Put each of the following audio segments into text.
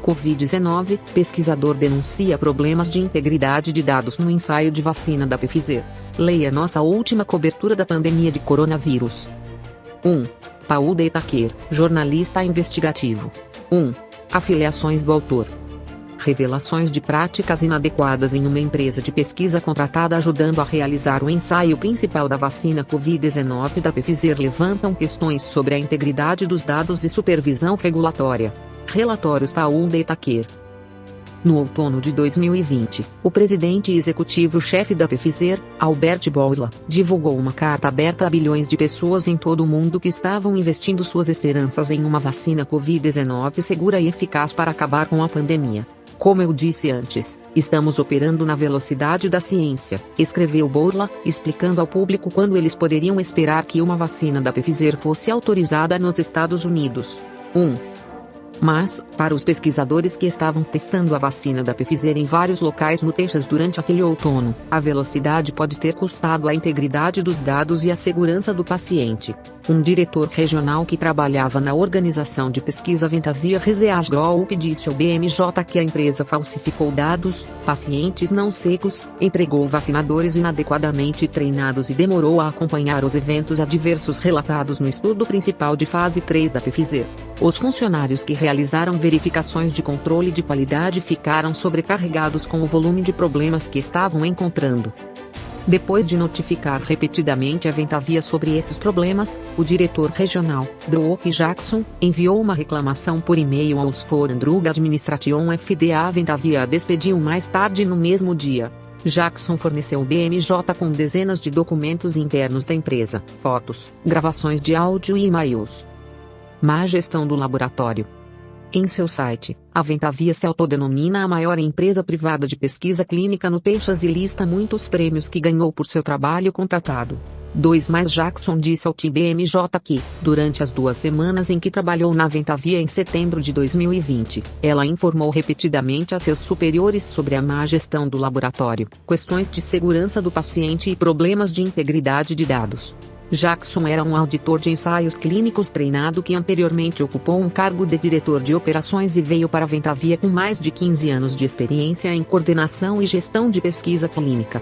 Covid-19, pesquisador denuncia problemas de integridade de dados no ensaio de vacina da Pfizer. Leia nossa última cobertura da pandemia de coronavírus. 1. Paul de Itaquer, jornalista investigativo. 1. Afiliações do autor. Revelações de práticas inadequadas em uma empresa de pesquisa contratada ajudando a realizar o ensaio principal da vacina Covid-19 da Pfizer levantam questões sobre a integridade dos dados e supervisão regulatória. Relatórios Paul de Itaquer. No outono de 2020, o presidente e executivo-chefe da Pfizer, Albert Bourla, divulgou uma carta aberta a bilhões de pessoas em todo o mundo que estavam investindo suas esperanças em uma vacina Covid-19 segura e eficaz para acabar com a pandemia. Como eu disse antes, estamos operando na velocidade da ciência, escreveu Bourla, explicando ao público quando eles poderiam esperar que uma vacina da Pfizer fosse autorizada nos Estados Unidos. 1. Mas, para os pesquisadores que estavam testando a vacina da Pfizer em vários locais no Texas durante aquele outono, a velocidade pode ter custado a integridade dos dados e a segurança do paciente. Um diretor regional que trabalhava na organização de pesquisa Ventavia Research Group disse ao BMJ que a empresa falsificou dados, pacientes não secos, empregou vacinadores inadequadamente treinados e demorou a acompanhar os eventos adversos relatados no estudo principal de fase 3 da Pfizer. Os funcionários que realizaram verificações de controle de qualidade ficaram sobrecarregados com o volume de problemas que estavam encontrando. Depois de notificar repetidamente a Ventavia sobre esses problemas, o diretor regional, Brooke Jackson, enviou uma reclamação por e-mail aos Food and Drug Administration FDA. A Ventavia a despediu mais tarde no mesmo dia. Jackson forneceu o BMJ com dezenas de documentos internos da empresa, fotos, gravações de áudio e e-mails. Má gestão do laboratório. Em seu site, a Ventavia se autodenomina a maior empresa privada de pesquisa clínica no Texas e lista muitos prêmios que ganhou por seu trabalho contratado. 2. Mas Jackson disse ao TBMJ que, durante as 2 semanas em que trabalhou na Ventavia em setembro de 2020, ela informou repetidamente a seus superiores sobre a má gestão do laboratório, questões de segurança do paciente e problemas de integridade de dados. Jackson era um auditor de ensaios clínicos treinado que anteriormente ocupou um cargo de diretor de operações e veio para a Ventavia com mais de 15 anos de experiência em coordenação e gestão de pesquisa clínica.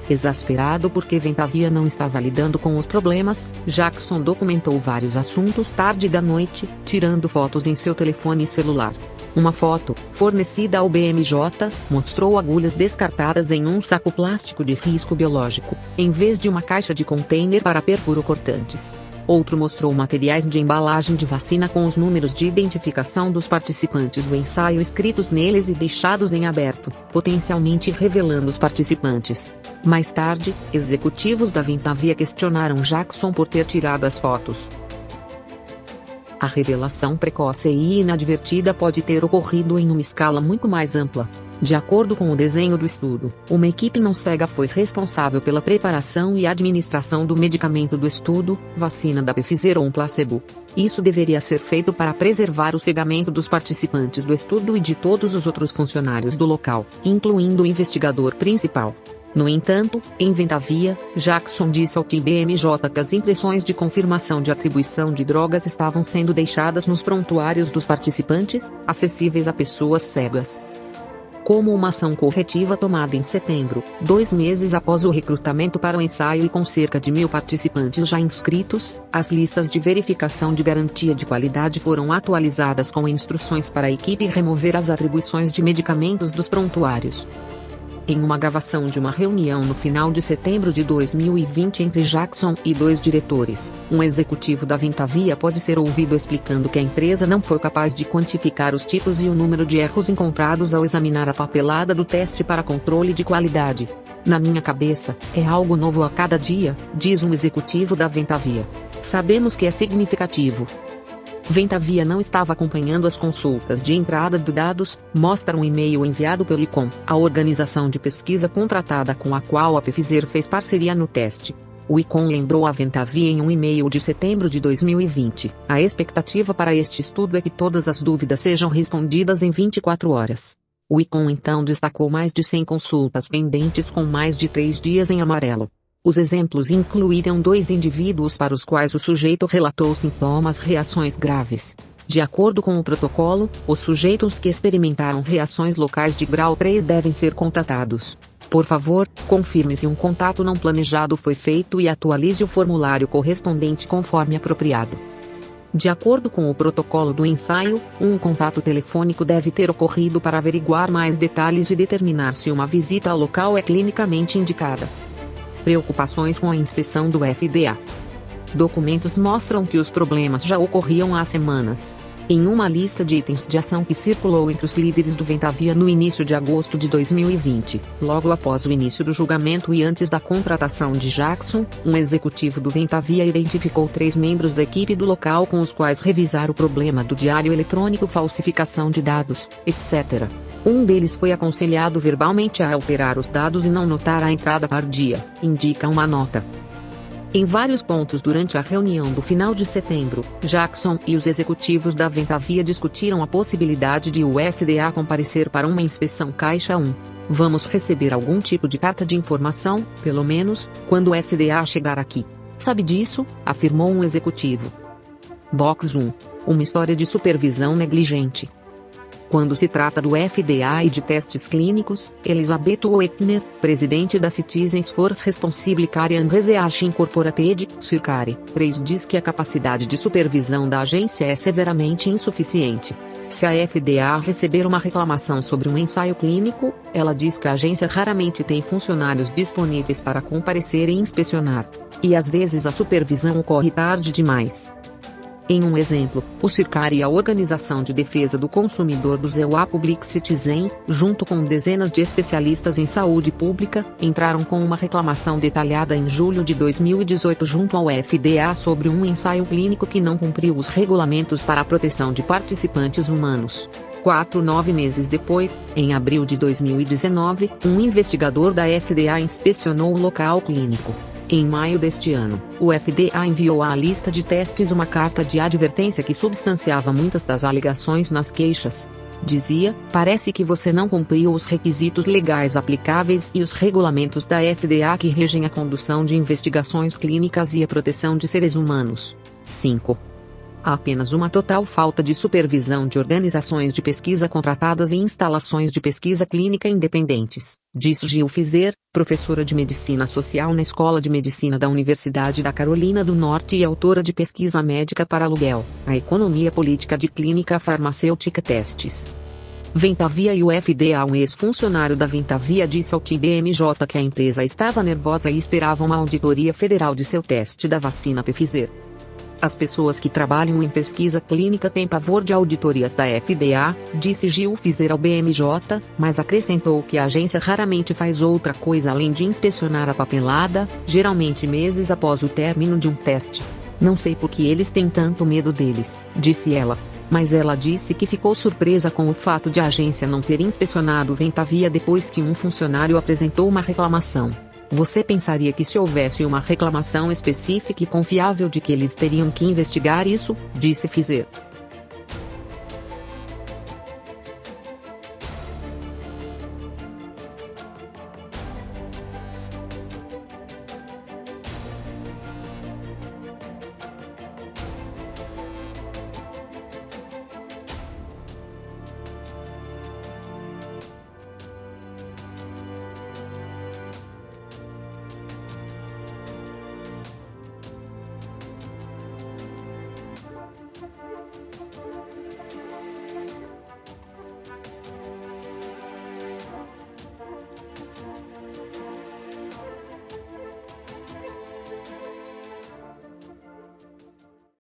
Exasperado porque Ventavia não estava lidando com os problemas, Jackson documentou vários assuntos tarde da noite, tirando fotos em seu telefone celular. Uma foto, fornecida ao BMJ, mostrou agulhas descartadas em um saco plástico de risco biológico, em vez de uma caixa de container para perfuro-cortantes. Outro mostrou materiais de embalagem de vacina com os números de identificação dos participantes do ensaio escritos neles e deixados em aberto, potencialmente revelando os participantes. Mais tarde, executivos da Ventavia questionaram Jackson por ter tirado as fotos. A revelação precoce e inadvertida pode ter ocorrido em uma escala muito mais ampla. De acordo com o desenho do estudo, uma equipe não cega foi responsável pela preparação e administração do medicamento do estudo, vacina da Pfizer ou um placebo. Isso deveria ser feito para preservar o cegamento dos participantes do estudo e de todos os outros funcionários do local, incluindo o investigador principal. No entanto, em Ventavia, Jackson disse ao TBMJ que as impressões de confirmação de atribuição de drogas estavam sendo deixadas nos prontuários dos participantes, acessíveis a pessoas cegas. Como uma ação corretiva tomada em setembro, 2 meses após o recrutamento para o ensaio e com cerca de 1.000 participantes já inscritos, as listas de verificação de garantia de qualidade foram atualizadas com instruções para a equipe remover as atribuições de medicamentos dos prontuários. Em uma gravação de uma reunião no final de setembro de 2020 entre Jackson e 2 diretores, um executivo da Ventavia pode ser ouvido explicando que a empresa não foi capaz de quantificar os tipos e o número de erros encontrados ao examinar a papelada do teste para controle de qualidade. Na minha cabeça, é algo novo a cada dia, diz um executivo da Ventavia. Sabemos que é significativo. Ventavia não estava acompanhando as consultas de entrada de dados, mostra um e-mail enviado pelo ICOM, a organização de pesquisa contratada com a qual a Pfizer fez parceria no teste. O ICOM lembrou a Ventavia em um e-mail de setembro de 2020. A expectativa para este estudo é que todas as dúvidas sejam respondidas em 24 horas. O ICOM então destacou mais de 100 consultas pendentes com mais de 3 dias em amarelo. Os exemplos incluíram 2 indivíduos para os quais o sujeito relatou sintomas reações graves. De acordo com o protocolo, os sujeitos que experimentaram reações locais de grau 3 devem ser contatados. Por favor, confirme se um contato não planejado foi feito e atualize o formulário correspondente conforme apropriado. De acordo com o protocolo do ensaio, um contato telefônico deve ter ocorrido para averiguar mais detalhes e determinar se uma visita ao local é clinicamente indicada. Preocupações com a inspeção do FDA. Documentos mostram que os problemas já ocorriam há semanas. Em uma lista de itens de ação que circulou entre os líderes do Ventavia no início de agosto de 2020, logo após o início do julgamento e antes da contratação de Jackson, um executivo do Ventavia identificou 3 membros da equipe do local com os quais revisar o problema do diário eletrônico, falsificação de dados, etc. Um deles foi aconselhado verbalmente a alterar os dados e não notar a entrada tardia, indica uma nota. Em vários pontos durante a reunião do final de setembro, Jackson e os executivos da Ventavia discutiram a possibilidade de o FDA comparecer para uma inspeção Caixa 1. Vamos receber algum tipo de carta de informação, pelo menos, quando o FDA chegar aqui. Sabe disso? Afirmou um executivo. Box 1. Uma história de supervisão negligente. Quando se trata do FDA e de testes clínicos, Elizabeth Wexner, presidente da Citizens for Responsibility and Research Incorporated, CIRCARE, diz que a capacidade de supervisão da agência é severamente insuficiente. Se a FDA receber uma reclamação sobre um ensaio clínico, ela diz que a agência raramente tem funcionários disponíveis para comparecer e inspecionar. E às vezes a supervisão ocorre tarde demais. Em um exemplo, o CIRCARE e a Organização de Defesa do Consumidor do ZEUA Public Citizen, junto com dezenas de especialistas em saúde pública, entraram com uma reclamação detalhada em julho de 2018 junto ao FDA sobre um ensaio clínico que não cumpriu os regulamentos para a proteção de participantes humanos. 9 meses depois, em abril de 2019, um investigador da FDA inspecionou o local clínico. Em maio deste ano, o FDA enviou à lista de testes uma carta de advertência que substanciava muitas das alegações nas queixas. Dizia: parece que você não cumpriu os requisitos legais aplicáveis e os regulamentos da FDA que regem a condução de investigações clínicas e a proteção de seres humanos. 5. Há apenas uma total falta de supervisão de organizações de pesquisa contratadas e instalações de pesquisa clínica independentes, diz Jill Fizer, professora de Medicina Social na Escola de Medicina da Universidade da Carolina do Norte e autora de Pesquisa Médica para Aluguel, a Economia Política de Clínica Farmacêutica Testes. Ventavia e o FDA. Um ex-funcionário da Ventavia disse ao TBMJ que a empresa estava nervosa e esperava uma auditoria federal de seu teste da vacina Pfizer. As pessoas que trabalham em pesquisa clínica têm pavor de auditorias da FDA, disse Jill Fizer ao BMJ, mas acrescentou que a agência raramente faz outra coisa além de inspecionar a papelada, geralmente meses após o término de um teste. Não sei por que eles têm tanto medo deles, disse ela. Mas ela disse que ficou surpresa com o fato de a agência não ter inspecionado Ventavia depois que um funcionário apresentou uma reclamação. Você pensaria que se houvesse uma reclamação específica e confiável de que eles teriam que investigar isso, disse Fizer.